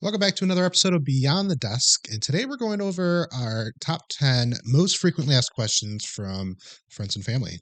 Welcome back to another episode of Beyond the Desk. And today we're going over our top 10 most frequently asked questions from friends and family.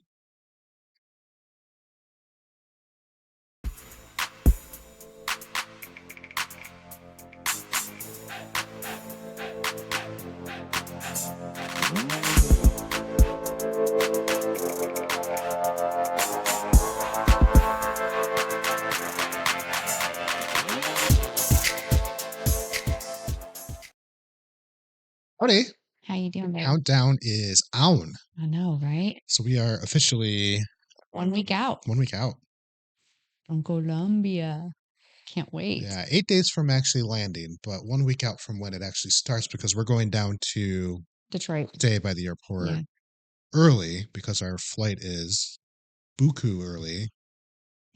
Howdy. How you doing, babe? Countdown is on. I know, right? So we are officially 1 week out 1 week out. from Colombia. Can't wait. Yeah, 8 days from actually landing, but 1 week out from when it actually starts because we're going down to Detroit. stay by the airport Yeah. early because our flight is buku early.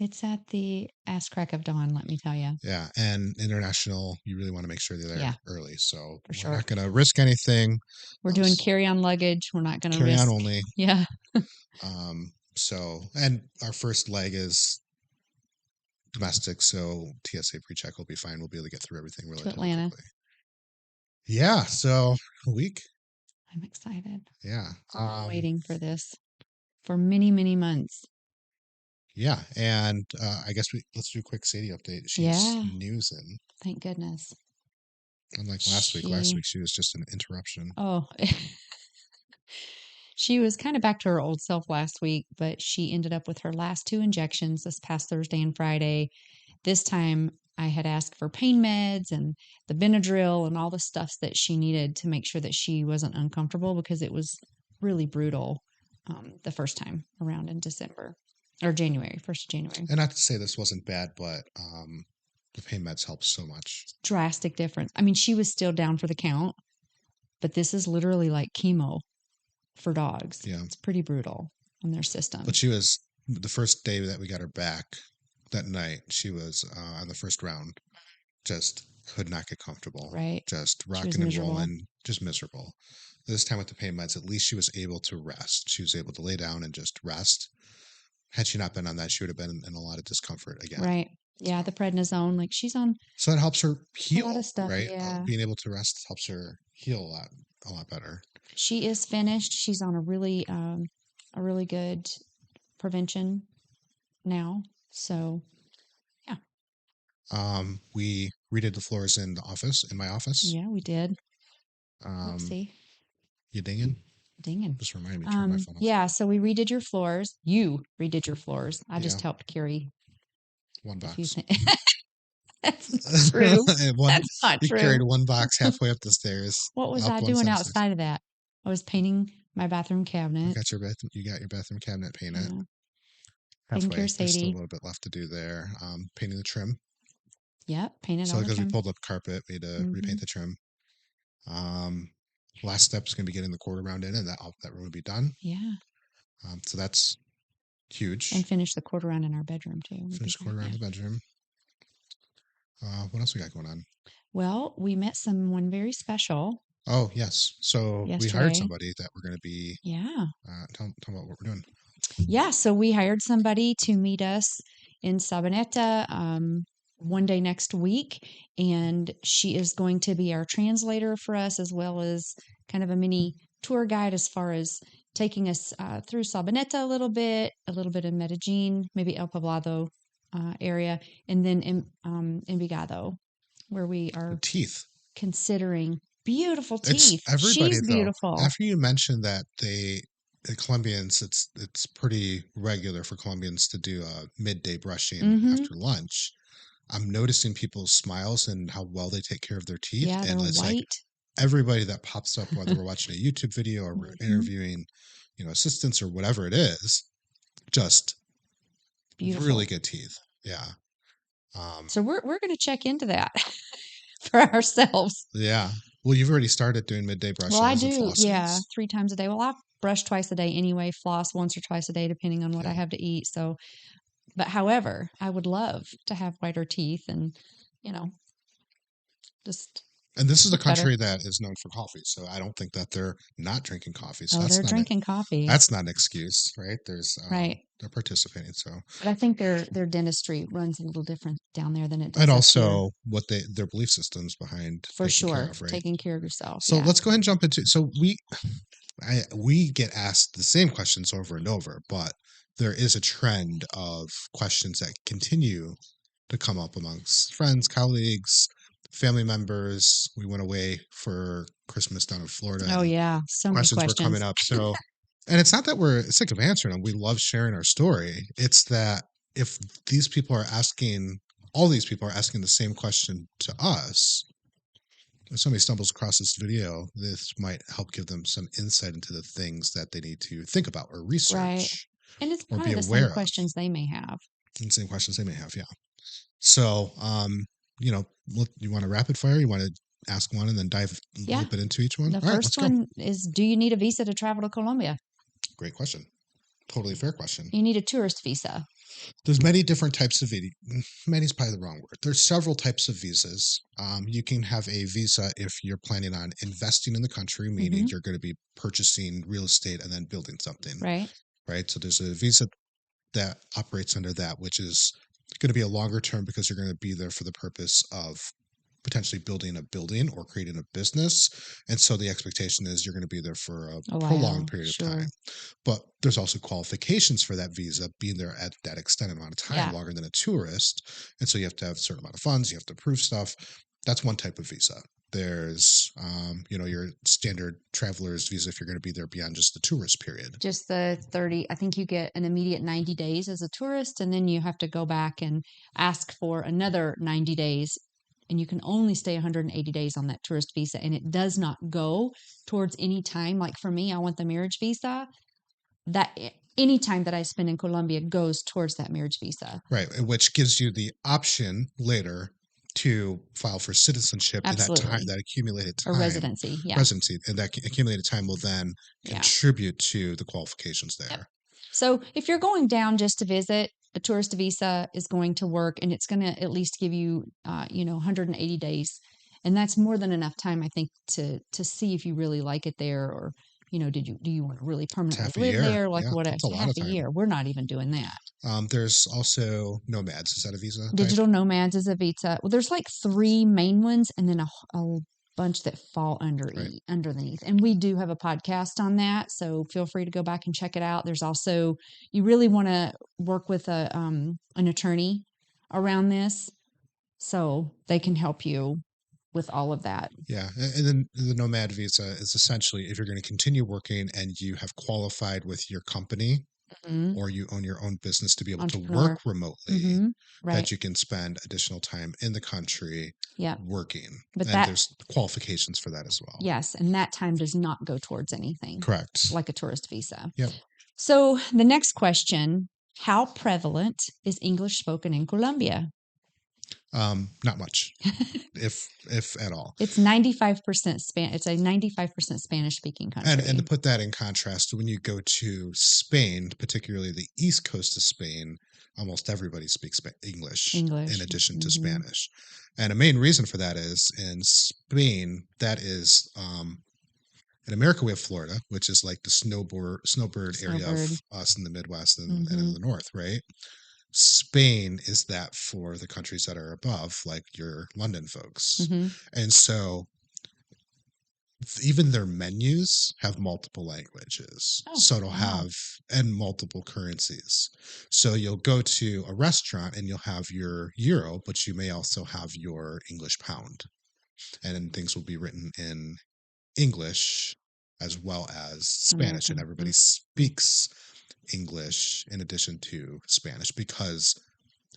It's at the ass crack of dawn, let me tell you. Yeah, and international, you really want to make sure they're there Yeah. early. So For we're sure. not going to risk anything. We're doing carry-on luggage. We're not going to Carry risk. on only. Yeah. And our first leg is domestic, so TSA pre-check will be fine. We'll be able to get through everything To relatively Atlanta. quickly. Yeah, so a week. I'm excited. Yeah. I'm waiting for this for many, many months. Yeah, and I guess let's do a quick Sadie update. She's snoozing. Thank goodness. Unlike last week. Last week she was just an interruption. Oh. She was kind of back to her old self last week, but she ended up with her last 2 injections this past Thursday and Friday. This time I had asked for pain meds and the Benadryl and all the stuff that she needed to make sure that she wasn't uncomfortable because it was really brutal the first time around in December or January, 1st of January. And not to say this wasn't bad, but the pain meds help so much. Drastic difference. I mean, she was still down for the count, but this is literally like chemo for dogs. Yeah. It's pretty brutal on their system. But she was, the first day that we got her back that night, she was on the first round, just could not get comfortable. Right. Just rocking and rolling, just miserable. This time with the pain meds, at least she was able to rest. She was able to lay down and just rest. Had she not been on that, she would have been in a lot of discomfort again. Right. Yeah, the prednisone, like she's on. So that helps her heal. A lot of stuff, right? Yeah. Being able to rest helps her heal a lot better. She is finished. She's on a really good prevention now. So, yeah. We redid the floors in my office. Yeah, we did. See. You dinging? Just remind me to turn my phone off. Yeah, so we redid your floors. You redid your floors. I just helped carry one box. That's not true. That's not true. You carried one box halfway up the stairs. What was I doing outside of that? I was painting my bathroom cabinet. You got your bathroom cabinet painted. Yeah. Halfway. There's still a little bit left to do there. Painting the trim. Yep, painted all the trim. So because we pulled up carpet, we had to repaint the trim. Last step is going to be getting the quarter round in, and that room will be done. Yeah. So that's huge. And finish the quarter round in our bedroom too. Finish quarter round in the bedroom. What else we got going on? Well, we met someone very special. Oh, yes. So we hired somebody that we're going to be. Yeah. Tell them about what we're doing. Yeah. So we hired somebody to meet us in Sabaneta one day next week. And she is going to be our translator for us, as well as kind of a mini tour guide as far as taking us through Sabaneta a little bit in Medellin, maybe El Poblado area, and then in Envigado, where we are considering beautiful teeth. She's beautiful. After you mentioned that the Colombians, it's pretty regular for Colombians to do a midday brushing after lunch. I'm noticing people's smiles and how well they take care of their teeth. Yeah, and it's white. Like everybody that pops up, whether we're watching a YouTube video or we're interviewing, assistants or whatever it is, just beautiful. Really good teeth. Yeah. So we're going to check into that for ourselves. Yeah. Well, you've already started doing midday brushing. Well, I do. Yeah, 3 times a day. Well, I brush twice a day anyway, floss once or twice a day, depending on what I have to eat. So, but however, I would love to have whiter teeth and, just. And this is a It's better. country that is known for coffee, so I don't think that they're not drinking coffee. So Oh, they're drinking coffee. that's not an excuse, right? Right. They're participating. So, But I think their dentistry runs a little different down there than it and does up here. also what their belief systems behind For taking care sure. of, right? Taking care of yourself. So Yeah. let's go ahead and jump into. So we get asked the same questions over and over, but there is a trend of questions that continue to come up amongst friends, colleagues, family members. We went away for Christmas down in Florida, Oh, and yeah. So many questions were coming questions. up. So, and it's not that we're sick of answering them. We love sharing our story. It's that if these people are asking, all these people are asking the same question to us, if somebody stumbles across this video, this might help give them some insight into the things that they need to think about or Right. research And it's or be probably the same aware of. questions they may have. And same questions they may have, yeah. So, you know, you want to rapid fire? You want to ask one and then dive a Yeah. little bit into each one? The All right, let's first go. one is, do you need a visa to travel to Colombia? Great question. Totally fair question. You need a tourist visa. There's many different types of many is probably the wrong word. There's several types of visas. You can have a visa if you're planning on investing in the country, meaning you're going to be purchasing real estate and then building something, Right. right? So there's a visa that operates under that, which is going to be a longer term because you're going to be there for the purpose of potentially building a building or creating a business. And so the expectation is you're going to be there for a A prolonged while. period of Sure. time. But there's also qualifications for that visa being there at that extended amount of time, Yeah. longer than a tourist. And so you have to have a certain amount of funds, you have to prove stuff. That's one type of visa. There's, your standard traveler's visa if you're going to be there beyond just the tourist period. Just the 30, I think you get an immediate 90 days as a tourist, and then you have to go back and ask for another 90 days. And you can only stay 180 days on that tourist visa. And it does not go towards any time. Like for me, I want the marriage visa. That any time that I spend in Colombia goes towards that marriage visa. Right. Which gives you the option later to file for citizenship in that time, Absolutely. that accumulated Or time, residency. Yeah. residency, and that accumulated time will then Yeah. contribute to the qualifications there. Yep. So if you're going down just to visit, a tourist visa is going to work, and it's going to at least give you, 180 days, and that's more than enough time, I think, to see if you really like it there, or do you want to really It's permanently half a live year. there? Like Yeah, what? that's a lot Half of a time. year. We're not even doing that. There's also nomads. Is that a visa type? Digital nomads is a visa. Well, there's like three main ones, and then a bunch that fall Right. underneath. And we do have a podcast on that, so feel free to go back and check it out. There's also, you really want to work with an attorney around this, so they can help you with all of that. Yeah. And then the nomad visa is essentially if you're going to continue working and you have qualified with your company Mhm. or you own your own business to be able to Entrepreneur. work remotely, Right. that you can spend additional time in the country Yeah. working. But And there's qualifications for that as well. yes, and that time does not go towards anything Correct. like a tourist visa. Yep. So the next question, how prevalent is English spoken in Colombia? Not much, if at all. It's 95% It's a 95% Spanish speaking country. And to put that in contrast, when you go to Spain, particularly the east coast of Spain, almost everybody speaks English in addition to Spanish. And a main reason for that is in Spain, that is in America we have Florida, which is like the snowbird area of us in the Midwest and in the north, right? Spain is that for the countries that are above, like your London folks. And so even their menus have multiple languages. So it'll have and multiple currencies. So you'll go to a restaurant and you'll have your euro, but you may also have your English pound. And then things will be written in English as well as Spanish. And everybody speaks English in addition to Spanish because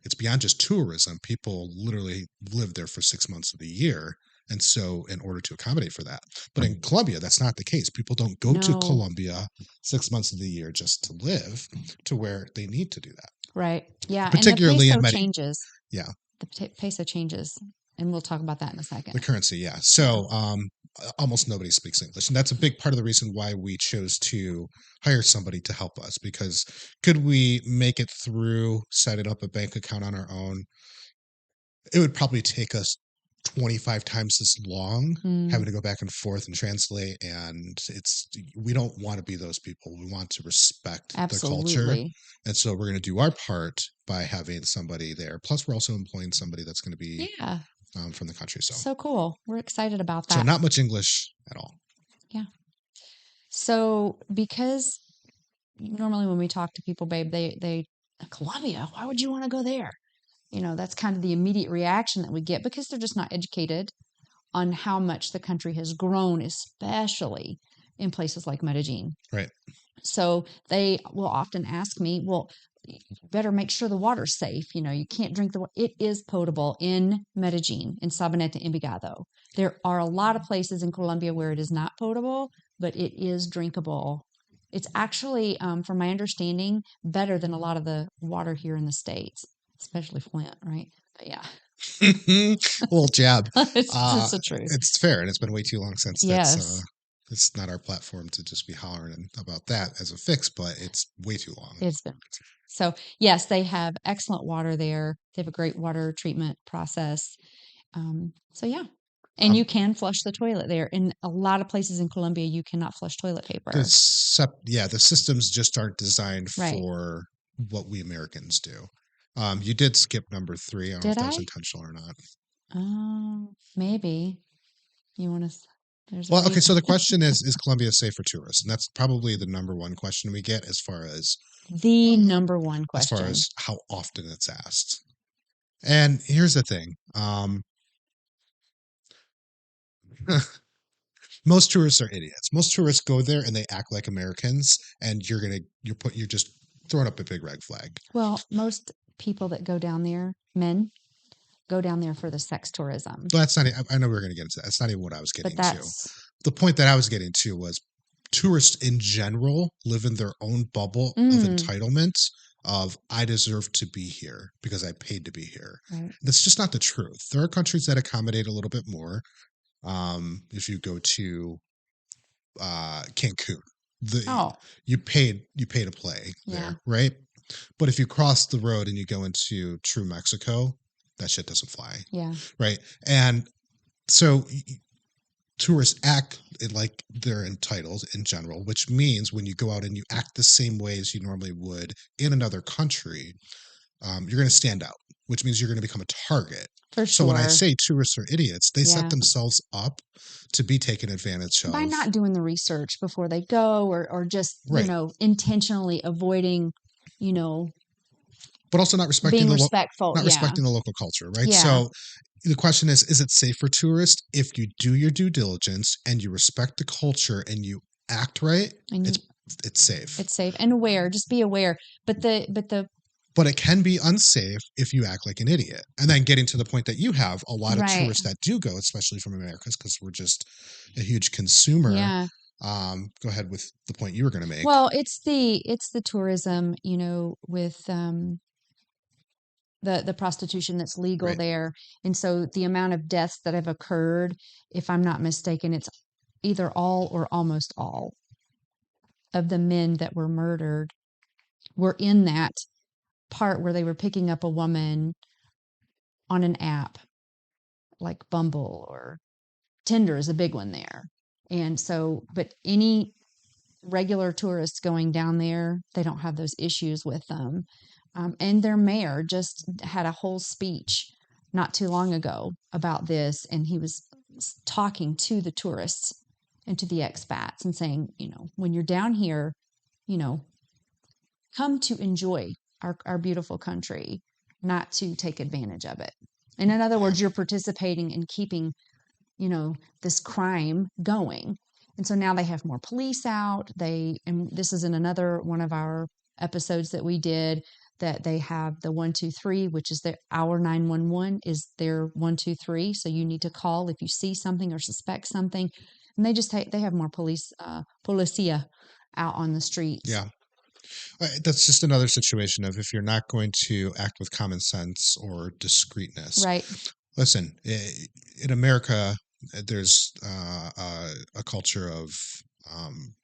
it's beyond just tourism. People literally live there for 6 months of the year. And so in order to accommodate for that, but in Colombia, that's not the case. People don't go to Colombia 6 months of the year just to live, to where they need to do that. Right. Yeah. Particularly and the peso changes. Yeah. The peso changes. And we'll talk about that in a second. The currency, yeah. So almost nobody speaks English. And that's a big part of the reason why we chose to hire somebody to help us, because could we make it through setting up a bank account on our own? It would probably take us 25 times as long, Mm, having to go back and forth and translate. And we don't want to be those people. We want to respect the culture. absolutely. And so we're going to do our part by having somebody there. Plus, we're also employing somebody that's going to be Yeah. from the country. So, So cool. We're excited about so that. not much English at all. Yeah. So because normally when we talk to people, babe, they Colombia, why would you want to go there? That's kind of the immediate reaction that we get because they're just not educated on how much the country has grown, especially in places like Medellin. Right. So they will often ask me, well, you better make sure the water's safe. You can't drink the water. It is potable in Medellin, in Sabaneta, Envigado. There are a lot of places in Colombia where it is not potable, but it is drinkable. It's actually, from my understanding, better than a lot of the water here in the States, especially Flint, right? But yeah, A little jab. it's Uh, the truth. it's fair, and it's been way too long since that's Yes, it's not our platform to just be hollering about that as a fix, but it's way too long. it's been. So, yes, they have excellent water there. They have a great water treatment process. So yeah. And Um, you can flush the toilet there. In a lot of places in Colombia, you cannot flush toilet paper. the systems just aren't designed Right. for what we Americans do. You did skip number three. I don't know if Did that was I? intentional or not. Maybe. You want to, there's a Well, okay, reason. so the question is Colombia safe for tourists? And that's probably the number one question we get The number one as far question. as how often it's asked. And here's the thing. Most tourists are idiots. Most tourists go there and they act like Americans, and you're just throwing up a big red flag. Well, most people that go down there, men, go down there for the sex tourism. Well, that's not. I know we are going to get into that. That's not even what I was But getting to. that's, The point that I was getting to was tourists in general live in their own bubble of mm, entitlement of I deserve to be here because I paid to be here. right. That's just not the truth. There are countries that accommodate a little bit more. If you go to Cancun, the Oh, you pay to play yeah. there, right? But if you cross the road and you go into true Mexico, that shit doesn't fly, Yeah. right? And so tourists act like they're entitled in general, which means when you go out and you act the same way as you normally would in another country, you're going to stand out, which means you're going to become a target. For So when I sure. say tourists are idiots, they set Yeah. themselves up to be taken advantage By of. not doing the research before they go or just, Right. intentionally avoiding, you know, But also not respecting being respectful. not Yeah. respecting the local culture, right? Yeah. So the question is it safe for tourists? If you do your due diligence and you respect the culture and you act right, And you, it's safe. it's safe and aware. Just be aware. But the But it can be unsafe if you act like an idiot. And then getting to the point that you have a lot of right. tourists that do go, especially from Americas, because we're just a huge consumer. Yeah. Go ahead with the point you were going to make. Well, it's the tourism, with the prostitution that's legal Right. there. And so the amount of deaths that have occurred, if I'm not mistaken, it's either all or almost all of the men that were murdered were in that part where they were picking up a woman on an app like Bumble or Tinder is a big one there. And so, but any regular tourists going down there, they don't have those issues with them. And their mayor just had a whole speech not too long ago about this. And he was talking to the tourists and to the expats and saying, when you're down here, you know, come to enjoy our beautiful country, not to take advantage of it. And in other words, you're participating in keeping, this crime going. And so now they have more police out. And this is in another one of our episodes that we did, that they have the 123, which is our 911 is their 123. So you need to call if you see something or suspect something. And they have more policia out on the streets. Yeah. That's just another situation of if you're not going to act with common sense or discreetness. Right. Listen, in America, there's a culture of, um,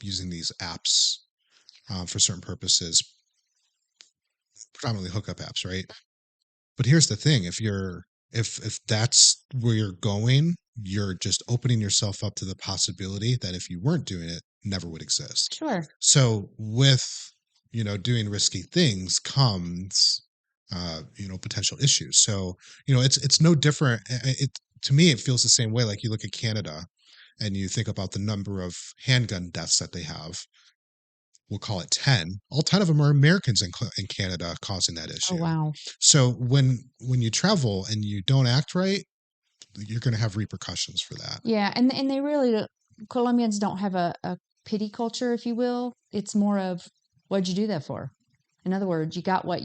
using these apps for certain purposes, predominantly hookup apps, right? But here's the thing: if you're If that's where you're going, you're just opening yourself up to the possibility that if you weren't doing it, never would exist. Sure. So with, doing risky things comes, potential issues. So, it's no different. It to me, it feels the same way. Like you look at Canada and you think about the number of handgun deaths that they have. We'll call it 10. All 10 of them are Americans in Canada causing that Oh, issue. wow. So when you travel and you don't act right, you're going to have repercussions for that. Yeah, and they really Colombians don't have a pity culture, if you will. It's more of what'd you do that for? In other words, you got what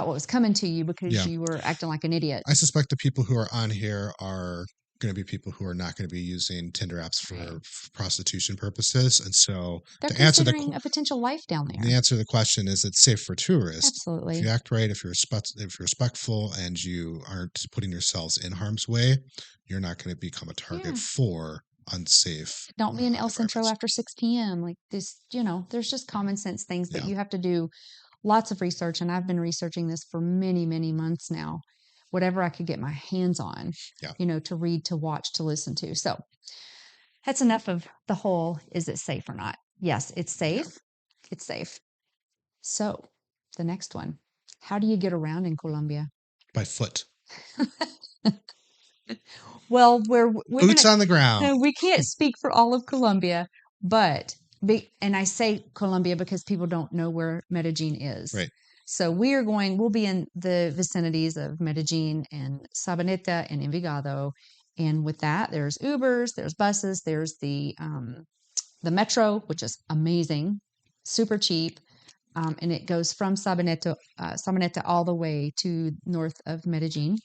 was coming to you because Yeah. you were acting like an idiot. I suspect the people who are on here are going to be people who are not going to be using Tinder apps Right. for prostitution purposes. And so They're to answer considering a potential life down the there. answer to the question is it's safe for tourists. If you Absolutely. act right, if you're respectful and you aren't putting yourselves in harm's way, you're not going to become a target Yeah. for unsafe Don't be in El Centro environments. after 6 p.m. Like this, there's just common sense things that Yeah. you have to do lots of research. And I've been researching this for many, many months now. Whatever I could get my hands on, Yeah. to read, to watch, to listen to. So that's enough of the whole is it safe or not? Yes, it's Yeah. safe. It's safe. So the next one. How do you get around in Colombia? By foot. Well, we're Boots gonna on the ground. we can't speak for all of Colombia, but and I say Colombia because people don't know where Medellin is. Right. So we'll be in the vicinities of Medellin and Sabaneta and Envigado. And with that, there's Ubers, there's buses, there's the metro, which is amazing, super cheap. And it goes from Sabaneta all the way to north of Medellin.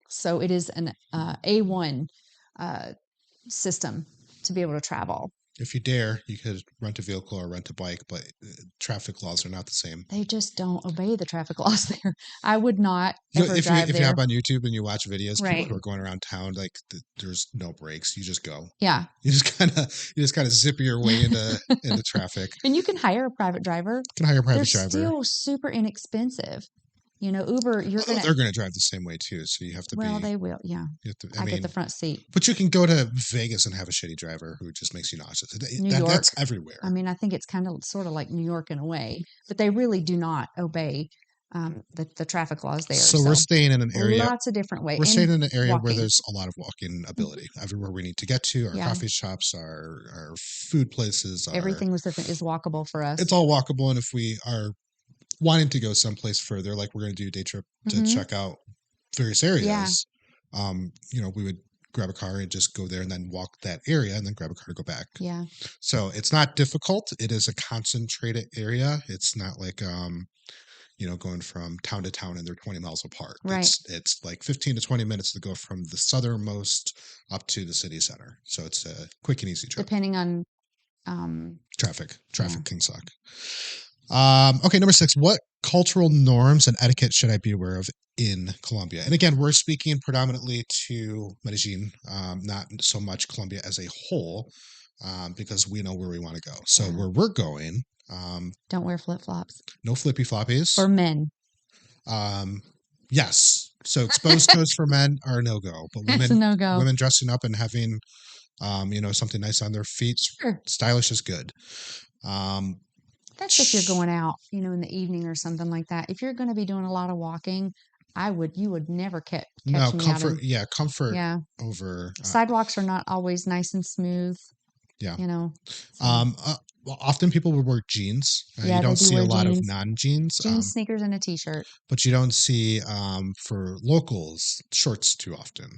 So it is an A1 uh, system to be able to travel. If you dare, you could rent a vehicle or rent a bike, but traffic laws are not the same. They just don't obey the traffic laws there. I would not You know, ever if you drive if you there. hop on YouTube and you watch videos, people Right. who are going around town, like there's no brakes. You just go. Yeah. You just kind of zip your way into traffic. And you can hire a private driver. You can hire a They're private driver. still super inexpensive. Uber, you're Although gonna. they're going to drive the same way too, so you have to Well, be. they will. Yeah. You have to, I I get mean, the front seat. but you can go to Vegas and have a shitty driver who just makes you nauseous. New York. That's everywhere. I mean, I think it's kind of sort of like New York in a way, but they really do not obey the traffic laws there. So we're staying in an area. Lots of different ways. We're staying in an area where walking. there's a lot of walking ability. Everywhere we need to get to, our Yeah. coffee shops, our food places, Everything is walkable for us. it's all walkable. And if we are wanting to go someplace further, like we're going to do a day trip to check out various areas, we would grab a car and just go there and then walk that area and then grab a car to go back. Yeah. So it's not difficult. It is a concentrated area. It's not like going from town to town and they're 20 miles apart. Right. It's like 15 to 20 minutes to go from the southernmost up to the city center. So it's a quick and easy trip. Depending on Traffic can suck. Okay, number 6. What cultural norms and etiquette should I be aware of in Colombia? And again, we're speaking predominantly to Medellin, not so much Colombia as a whole, because we know where we want to go. So where we're going, don't wear flip-flops. no flippy floppies. For men. Yes. So exposed toes for men are no go, but That's a no-go. women dressing up and having, something nice on their feet, Sure. stylish is good. That's if you're going out, in the evening or something like that. If you're going to be doing a lot of walking, you would never catch me comfort. out Comfort. Yeah. Over Sidewalks are not always nice and smooth. Yeah. So. Well, often people will wear jeans. Yeah, you don't they do see a wear lot of jeans. non-jeans. Jeans, sneakers, and a t-shirt. But you don't see for locals shorts too often.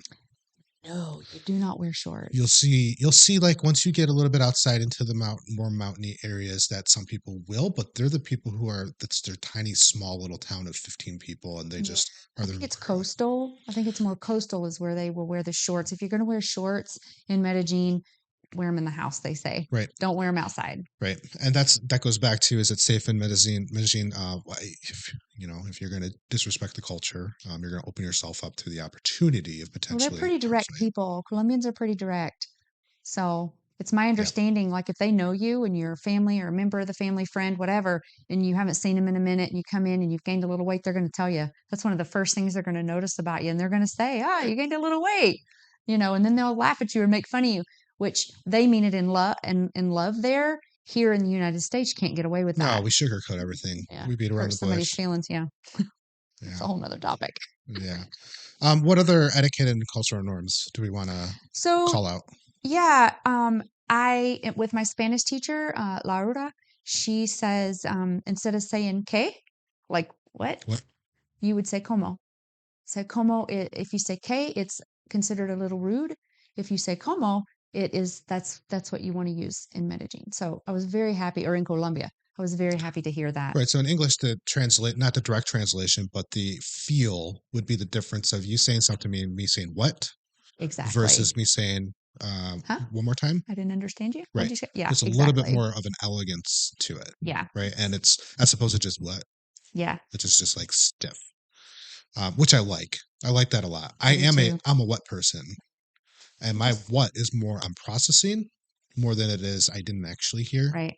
No, you do not wear shorts. You'll see like once you get a little bit outside into the more mountainy areas that some people will, but they're the people that's their tiny small little town of 15 people and they just are I think it's coastal. I think it's more coastal is where they will wear the shorts. If you're going to wear shorts in Medellin, wear them in the house, they say. Right. Don't wear them outside. Right. And that goes back to, is it safe in Medellin? If you're going to disrespect the culture, you're going to open yourself up to the opportunity of potentially. Well, they're pretty direct people. Colombians are pretty direct. So It's my Yeah. understanding, like if they know you and you're a family or a member of the family, friend, whatever, and you haven't seen them in a minute and you come in and you've gained a little weight, they're going to tell you. That's one of the first things they're going to notice about you. And they're going to say, you gained a little weight, and then they'll laugh at you or make fun of you, which they mean it in love and in love there. Here in the United States, you can't get away with No, that. we sugarcoat everything. Yeah. We beat around Hurt the somebody's bush. feelings. Yeah. It's Yeah. a whole nother topic. Yeah. What other etiquette and cultural norms do we want to So call out? yeah, with my Spanish teacher, Laura, she says, instead of saying "que," like what, What? you would say "como." So "como," if you say "que," it's considered a little rude. If you say "como," that's what you want to use in Medellin. So I was very happy, or in Colombia, I was very happy to hear that. Right. So in English, the translate, not the direct translation, but the feel would be the difference of you saying something to me and me saying what Exactly. versus me saying Huh? one more time. I didn't understand you. What'd Right. you say? Yeah, There's a little bit exactly. more of an elegance to it. Yeah, Right. And it's as opposed to just what. yeah. It's just like stiff, which I like. I like that a lot. I do too. I'm a what person, and my Just what is more I'm processing more than it is I didn't actually hear. right.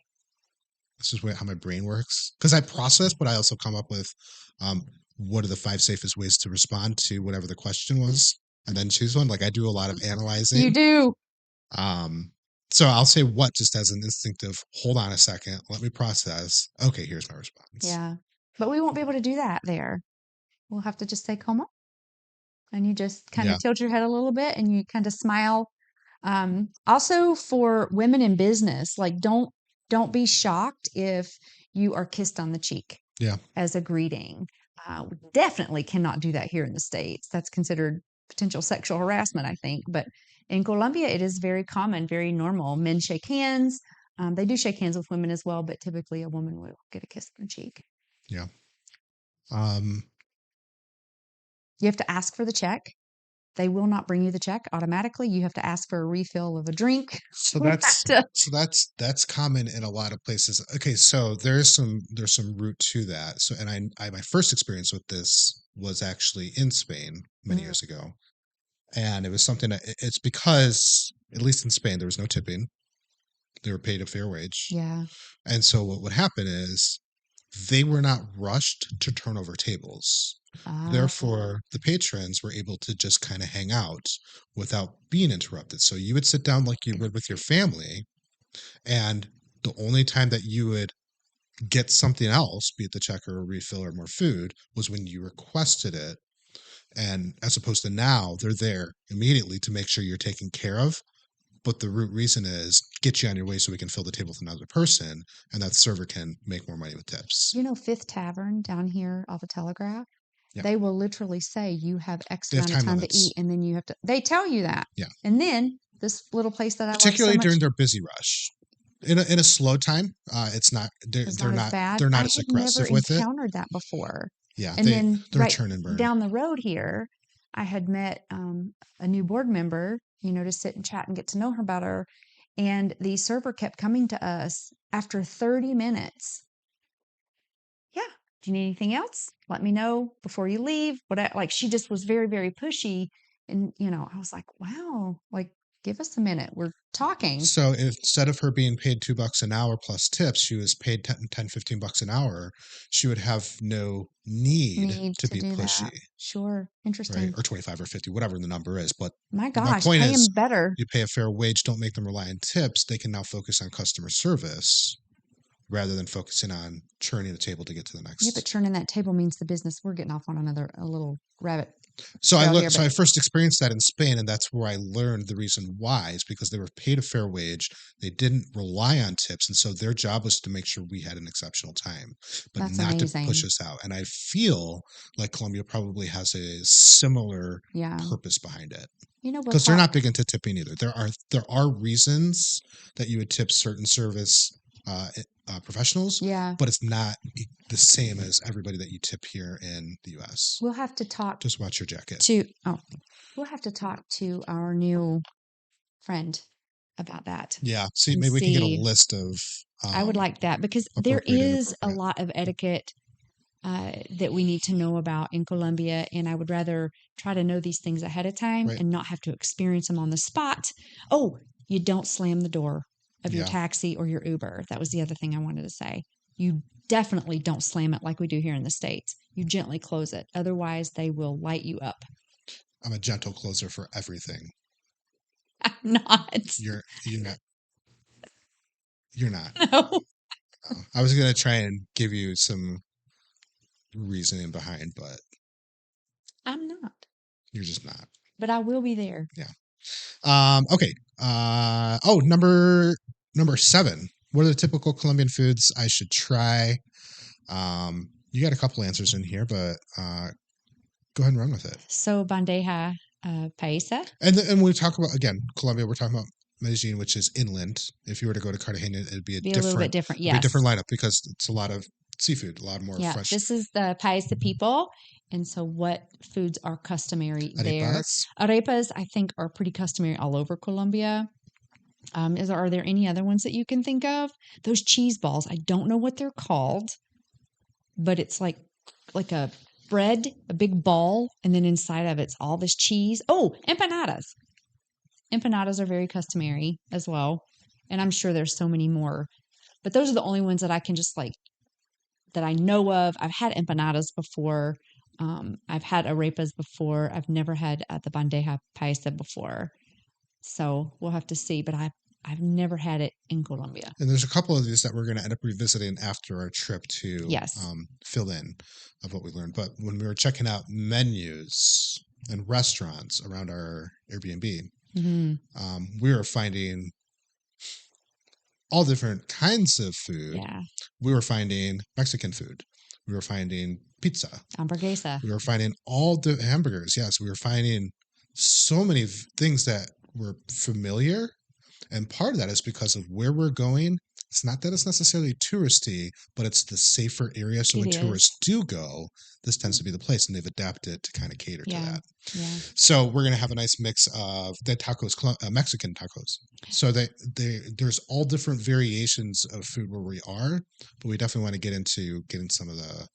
This is how my brain works because I process, but I also come up with um, what are the 5 safest ways to respond to whatever the question was, and then choose one. Like I do a lot of You analyzing. do. Um, so I'll say what just as an instinctive. Hold on a second, let me process. Okay, here's my response. Yeah. But we won't be able to do that there. We'll have to just say como, and you just kind of Yeah, tilt your head a little bit and you kind of smile. Also for women in business, like don't be shocked if you are kissed on the cheek yeah. as a greeting. We definitely cannot do that here in the States. That's considered potential sexual harassment, I think. But in Colombia, it is very common, very normal. Men shake hands. They do shake hands with women as well, but typically a woman will get a kiss on the cheek. Yeah. Um, You have to ask for the check. They will not bring you the check automatically. You have to ask for a refill of a drink. so We have that's to. that's common in a lot of places. Okay, so there's some root to that. So and I my first experience with this was actually in Spain many Mm, years ago. And it was something that it's because at least in Spain there was no tipping. They were paid a fair wage. yeah. And so what would happen is they were not rushed to turn over tables. Ah, Therefore, the patrons were able to just kind of hang out without being interrupted. So you would sit down like you would with your family, and the only time that you would get something else, be it the check or a refill or more food, was when you requested it. And as opposed to now, they're there immediately to make sure you're taken care of. But the root reason is get you on your way so we can fill the table with another person, and that server can make more money with tips. Fifth Tavern down here off the Telegraph, Yeah, they will literally say you have X they have amount of time time to eat, limits. and then you have to, they tell you that. Yeah, And then this little place that I love so particularly much during their busy rush. In a slow time, it's not is not as bad. they're I not as had never aggressive with it. encountered that before. Yeah, And then they're right turn and burn. down the road here, I had met a new board member, to sit and chat and get to know her better. And the server kept coming to us after 30 minutes. Yeah. Do you need anything else? Let me know before you leave. Like she just was very, very pushy. And, I was like, wow, like, give us a minute. We're talking. So instead of her being paid $2 an hour plus tips, she was paid 15 bucks an hour. She would have no need Need to to be do pushy, that. Sure. right? Interesting. Or 25 or 50, whatever the number is. But My my gosh, point pay is, him better. you pay a fair wage, don't make them rely on tips. They can now focus on customer service rather than focusing on churning a table to get to the Yeah, but next. turning that table means the business. We're getting off on a little rabbit So trail here, so but I first experienced that in Spain, and that's where I learned the reason why is because they were paid a fair wage. They didn't rely on tips, and so their job was to make sure we had an exceptional time, but that's not to push amazing. us out. And I feel like Colombia probably has a similar Yeah. purpose behind it We'll because they're not talk. big into tipping either. There are reasons that you would tip certain service professionals, Yeah. but it's not the same as everybody that you tip here in the U.S. We'll have to talk Just watch your jacket. oh, we'll have to talk to our new friend about that Yeah. See, and maybe we can get a see. list of I would like that because there appropriate and is a inappropriate. lot of etiquette that we need to know about in Colombia. And I would rather try to know these things ahead of time Right. and not have to experience them on the spot. Oh, You don't slam the door of your Yeah, taxi or your Uber. That was the other thing I wanted to say. You definitely don't slam it like we do here in the States. You gently close it. Otherwise, they will light you up. I'm a gentle closer for everything. I'm not. You're not. You're not. No, No. I was gonna try and give you some reasoning behind, but I'm not. you're just not. But I will be there. Yeah. Okay. Oh, number 7. What are the typical Colombian foods I should try? You got a couple answers in here, but go ahead and run with it. So, bandeja paisa. And when we talk about, again, Colombia, we're talking about Medellin, which is inland. If you were to go to Cartagena, it'd be a Be a little bit different. different Yes. lineup because it's a lot of seafood, a lot more Yeah. fresh This is the Paisa people. And so, what foods are customary there? arepas. Arepas, I think, are pretty customary all over Colombia. Are there any other ones that you can think of? Those cheese balls, I don't know what they're called, but it's like a bread, a big ball, and then inside of it's all this cheese. Oh, empanadas. Empanadas are very customary as well. And I'm sure there's so many more. But those are the only ones that I can just like that I know of. I've had empanadas before. I've had arepas before. I've never had the bandeja paisa before. So we'll have to see. But I've never had it in Colombia. And there's a couple of these that we're going to end up revisiting after our trip to Yes. fill in of what we learned. But when we were checking out menus and restaurants around our Airbnb, Hmm. we were finding all different kinds of food. Yeah. We were finding Mexican food. We were finding pizza. Hamburguesa. We were finding all the hamburgers. Yes, we were finding so many things that were familiar. And part of that is because of where we're going. It's not that it's necessarily touristy, but it's the safer area. So It when is. tourists do go, this tends to be the place, and they've adapted to kind of cater to Yeah. that. Yeah. So we're going to have a nice mix of the tacos, Mexican tacos. So there's all different variations of food where we are, but we definitely want to get into getting some of the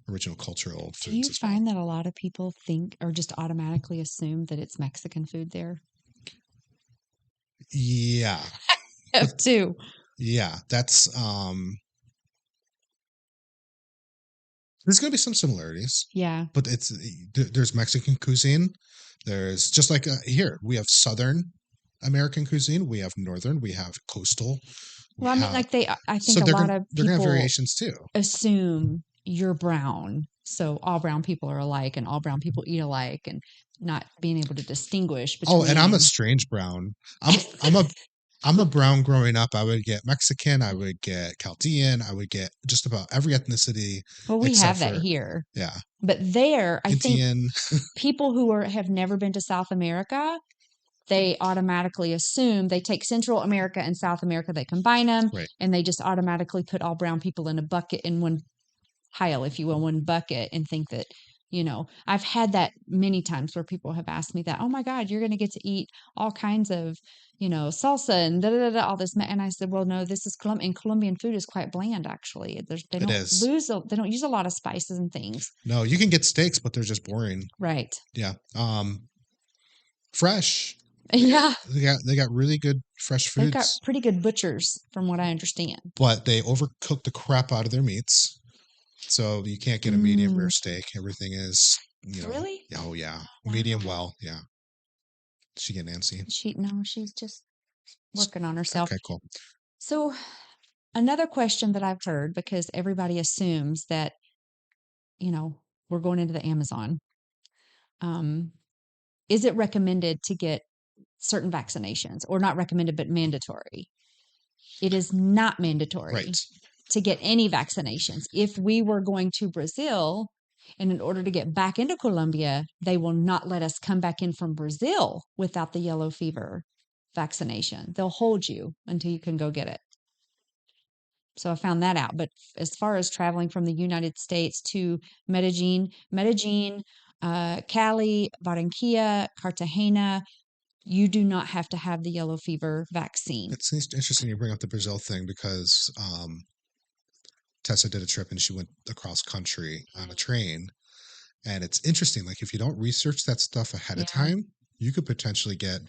original cultural Do you foods as well. find that a lot of people think or just automatically assume that it's Mexican food there? Yeah, Have too. yeah, that's there's going to be some similarities, Yeah. but there's Mexican cuisine. There's just like here we have Southern American cuisine, we have Northern, we have coastal, we Well, I mean, have like I so think a lot of they're gonna have people variations too. assume you're brown. So all brown people are alike and all brown people eat alike and not being able to distinguish Oh, and I'm a between. strange brown. I'm a brown growing up. I would get Mexican, I would get Chaldean, I would get just about every ethnicity Well, we except have that for here. yeah, But there, I think Indian. people who have never been to South America, they automatically assume they take Central America and South America, they combine them, Right. and they just automatically put all brown people in a bucket in one pile, if you will, one bucket, and think that, I've had that many times where people have asked me that, oh my God, you're going to get to eat all kinds of, salsa and da, da, da, da, all this. And I said, well, no, this is Colombian. Colombian food is quite bland, actually. They It don't is. they don't use a lot of spices and things. No, you can get steaks, but they're just boring. Right. Yeah. Fresh. Yeah. They got really good fresh They've got foods, pretty good butchers, from what I understand. but they overcook the crap out of their meats. So you can't get a medium Mm, rare steak. Everything is, really? oh yeah, Wow. medium well. Yeah. She get Nancy. No, she's just working on herself. Okay, cool. So, another question that I've heard, because everybody assumes that, you know, we're going into the Amazon. Um, is it recommended to get certain vaccinations, or not recommended, but mandatory? It is not mandatory Right. to get any vaccinations. If we were going to Brazil, and in order to get back into Colombia, they will not let us come back in from Brazil without the yellow fever vaccination. They'll hold you until you can go get it. So I found that out. But as far as traveling from the United States to Medellin, Cali, Barranquilla, Cartagena, you do not have to have the yellow fever vaccine. It's interesting you bring up the Brazil thing because Tessa did a trip and she went across country on a train. And it's interesting, like if you don't research that stuff ahead of Yeah. time, you could potentially get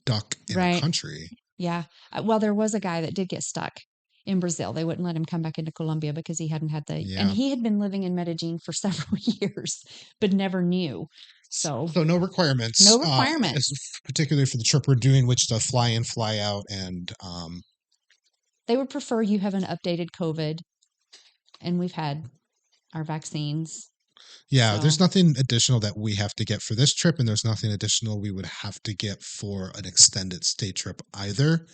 stuck in a Right. country. Yeah. Well, there was a guy that did get stuck in Brazil. They wouldn't let him come back into Colombia because he hadn't had and Yeah. he had been living in Medellin for several years, but never knew. So So no requirements, no requirements. particularly for the trip we're doing, which is a fly in, fly out, and They would prefer you have an updated COVID, and we've had our vaccines. yeah, there's So nothing additional that we have to get for this trip, and there's nothing additional we would have to get for an extended stay trip either,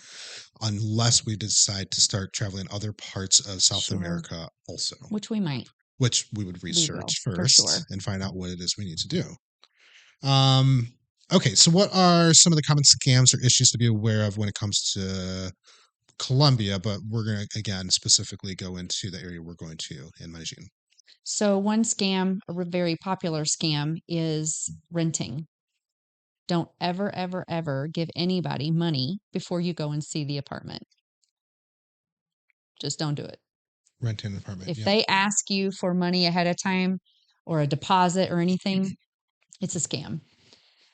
unless we decide to start traveling other parts of South sure, America also, which we might. which we would We will research for first sure. and find out what it is we need to do. Um, okay, so what are some of the common scams or issues to be aware of when it comes to Colombia? But we're going to, again, specifically go into the area we're going to in Medellin. So one scam, a very popular scam, is renting. Don't ever, ever, ever give anybody money before you go and see the apartment. Just don't do it. Renting an apartment. If Yep. they ask you for money ahead of time or a deposit or anything, it's a scam.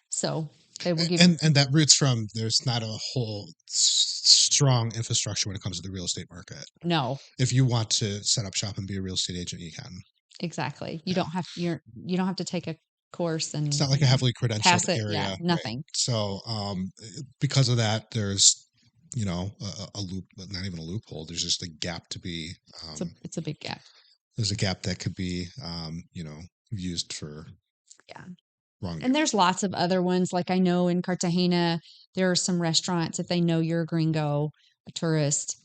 So they will give And that roots from there's not a whole strong infrastructure when it comes to the real estate market. no, If you want to set up shop and be a real estate agent, you can. exactly. Yeah. You don't have to take a course It's and not like a heavily credentialed pass it. Yeah, area, right? nothing. So, because of that, there's a loop, not even a loophole. There's just a gap to be. It's a big gap. There's a gap that could be, used for Yeah. wrong And use. there's lots of other ones. Like I know in Cartagena, there are some restaurants, if they know you're a gringo, a tourist,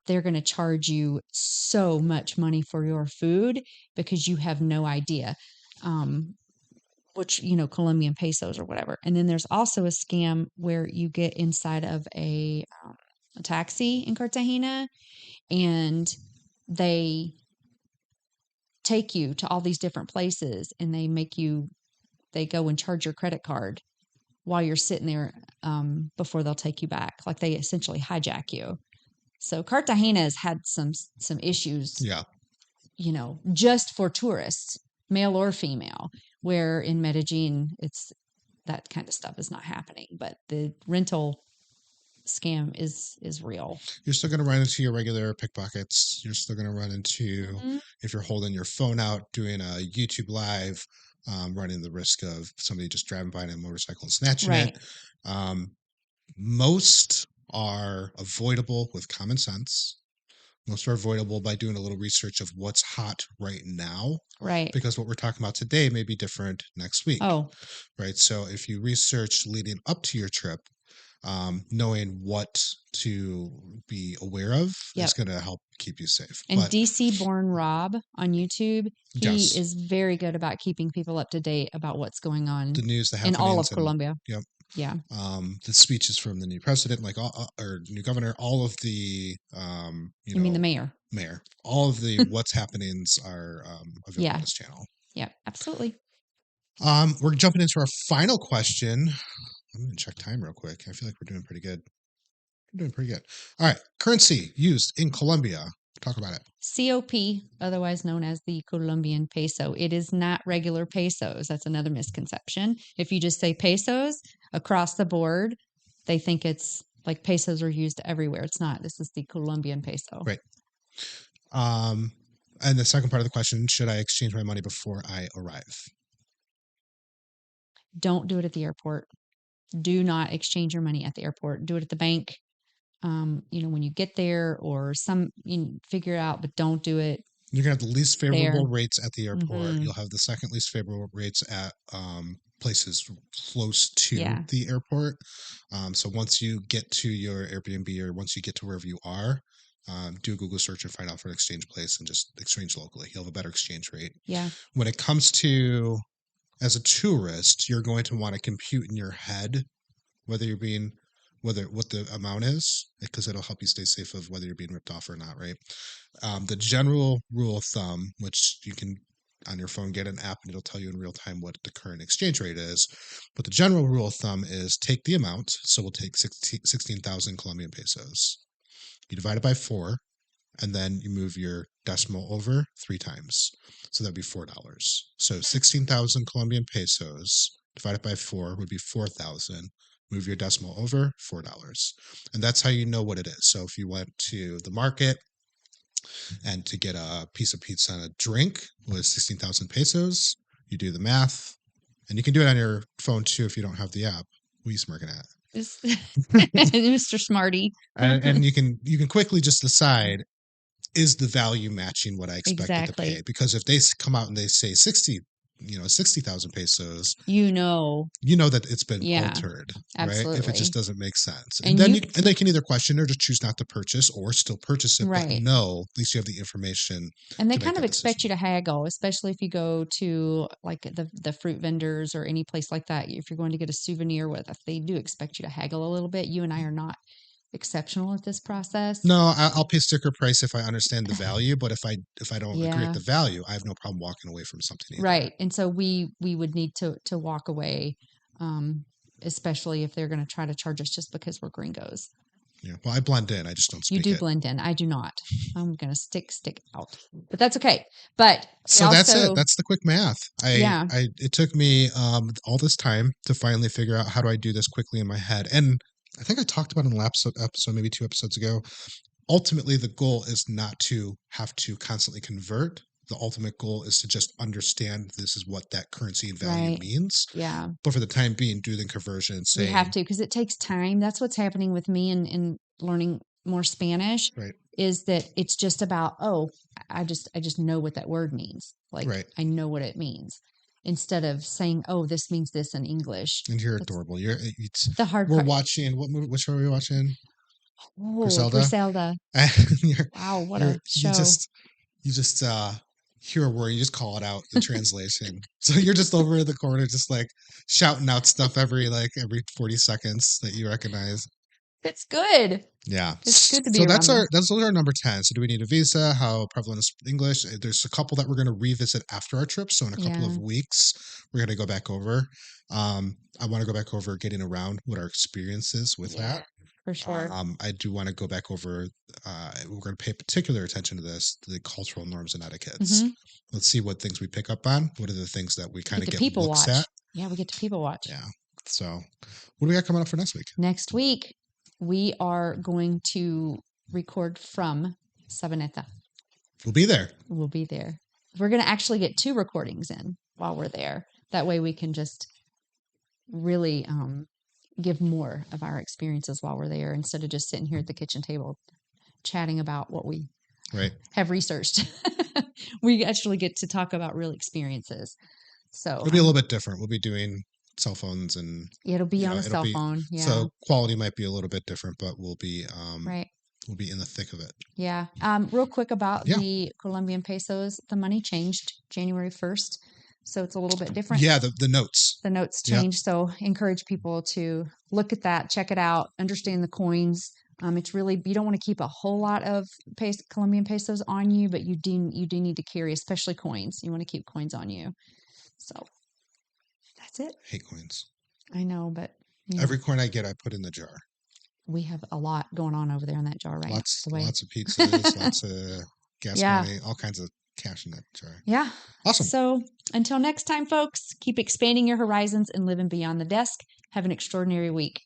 they're going to charge you so much money for your food because you have no idea, um, which, Colombian pesos or whatever. And then there's also a scam where you get inside of a taxi in Cartagena and they take you to all these different places and they go and charge your credit card while you're sitting there before they'll take you back. Like they essentially hijack you. So Cartagena has had some issues, Yeah, just for tourists, male or female. Where in Medellin, it's that kind of stuff is not happening. But the rental scam is real. you're still going to run into your regular pickpockets. You're still going to run into Hmm. if you're holding your phone out doing a YouTube live, running the risk of somebody just driving by in a motorcycle and snatching it. Right, Um, Most are avoidable with common sense. Most are avoidable by doing a little research of what's hot right now, right. because what we're talking about today may be different next week, Oh, right? So if you research leading up to your trip, knowing what to be aware of is yep. going to help keep you safe. And But DC Born Rob on YouTube, he yes, is very good about keeping people up to date about what's going the on news, the in all of happenings, and Colombia. yep, Yeah. the speeches from the new president, like all, or new governor, all of the You mean the mayor? mayor, all of the what's happenings are available on Yeah. this channel. Yeah, absolutely. We're jumping into our final question. I'm going to check time real quick. I feel like we're doing pretty good. We're doing pretty good. All right, currency used in Colombia. Talk about it. COP, otherwise known as the Colombian peso. It is not regular pesos. That's another misconception. If you just say pesos across the board, they think it's like pesos are used everywhere. It's not. This is the Colombian peso. Right. And the second part of the question: should I exchange my money before I arrive? Don't do it at the airport. Do not exchange your money at the airport. Do it at the bank. When you get there or figure it out, but don't do it You're gonna have the least there. favorable rates at the airport. Hmm. You'll have the second least favorable rates at places close to Yeah. the airport. So once you get to your Airbnb or once you get to wherever you are, do a Google search and find out for an exchange place and just exchange locally. You'll have a better exchange rate. Yeah. When it comes to as a tourist, you're going to want to compute in your head whether you're being whether what the amount is because it'll help you stay safe of whether you're being ripped off or not, right? The general rule of thumb, which you can on your phone get an app and it'll tell you in real time what the current exchange rate is, but the general rule of thumb is take the amount, so we'll take 16,000 Colombian pesos, you divide it by 4, and then you move your decimal over 3 times, so that'd be $4. So 16,000 Colombian pesos divided by 4 would be 4,000. Move your decimal over, $4. And that's how you know what it is. So if you went to the market and to get a piece of pizza and a drink was 16,000 pesos, you do the math. And you can do it on your phone too if you don't have the app. What are you smirking at? Mr. Smarty. And you can quickly just decide, is the value matching what I expected to Exactly. pay? Because if they come out and they say 60,000 pesos, You know, that it's been yeah, altered, right? If it absolutely. just doesn't make sense. And And then you, and they can either question or just choose not to purchase or still purchase it, but right. no, at least you have the information And they to make kind of that expect decision. you to haggle, especially if you go to like the fruit vendors or any place like that. If you're going to get a souvenir with, they do expect you to haggle a little bit. You and I are not exceptional at this process. No, I'll pay sticker price if I understand the value, but if I don't agree with Yeah, the value, I have no problem walking away from something either. right. And so we would need to walk away, um, especially if they're going to try to charge us just because we're gringos. Yeah. Well, I blend in. I just don't You speak do it. blend in. I do not. I'm going to stick out, but that's okay. But we So that's it. also, That's the quick math. yeah, It took me all this time to finally figure out how do I do this quickly in my head. And I think I talked about it in the last episode, maybe 2 episodes ago. Ultimately, the goal is not to have to constantly convert. The ultimate goal is to just understand this is what that currency and value right. means. Yeah. But for the time being, do the conversion and We have saying, to because it takes time. That's what's happening with me in learning more Spanish right, is that it's just about, oh, I just know what that word means. Like right. I know what it means instead of saying, oh, this means this in English. And you're That's adorable. the hard We're part. watching what movie? Which show are we watching? Oh, Griselda. Griselda. And Wow, what you're a you show. just you just hear a word, you just call it out in translation. So you're just over in the corner, just like shouting out stuff every 40 seconds that you recognize. It's good. Yeah. It's good to So be around them. that's our number 10. So do we need a visa? How prevalent is English? There's a couple that we're going to revisit after our trip. So in a couple of Yeah. weeks, we're going to go back over. I want to go back over getting around what our experience is with Yeah, that. for sure. I do want to go back over. We're going to pay particular attention to this, to the cultural norms and etiquettes. Hmm. Let's see what things we pick up on. What are the things that we We kind get of to get people looks watch. at? Yeah, we get to people watch. Yeah. So, what do we got coming up for next week? Next week, we are going to record from Sabaneta. We'll be there. We'll be there. We're going to actually get 2 recordings in while we're there. That way we can just really give more of our experiences while we're there instead of just sitting here at the kitchen table chatting about what we Right. have researched. We actually get to talk about real experiences. So It'll be a little bit different. We'll be doing cell phones and it'll be on a it'll cell be phone. Yeah. so quality might be a little bit different, but Right. we'll be in the thick of it. Yeah. Real quick about Yeah. the Colombian pesos, the money changed January 1st. So it's a little bit different. Yeah, the notes. The notes Yeah. changed. So encourage people to look at that, check it out, understand the coins. It's really, you don't want to keep a whole lot of Colombian pesos on you, but you do need to carry, especially coins. You want to keep coins on you. So that's it. Hate coins. I know, but Every coin I get, I put in the jar. we have a lot going on over there in that jar right now. Lots of pizzas, lots of gas Yeah. money, all kinds of cash in that jar. Yeah. Awesome. So until next time, folks, keep expanding your horizons and living beyond the desk. Have an extraordinary week.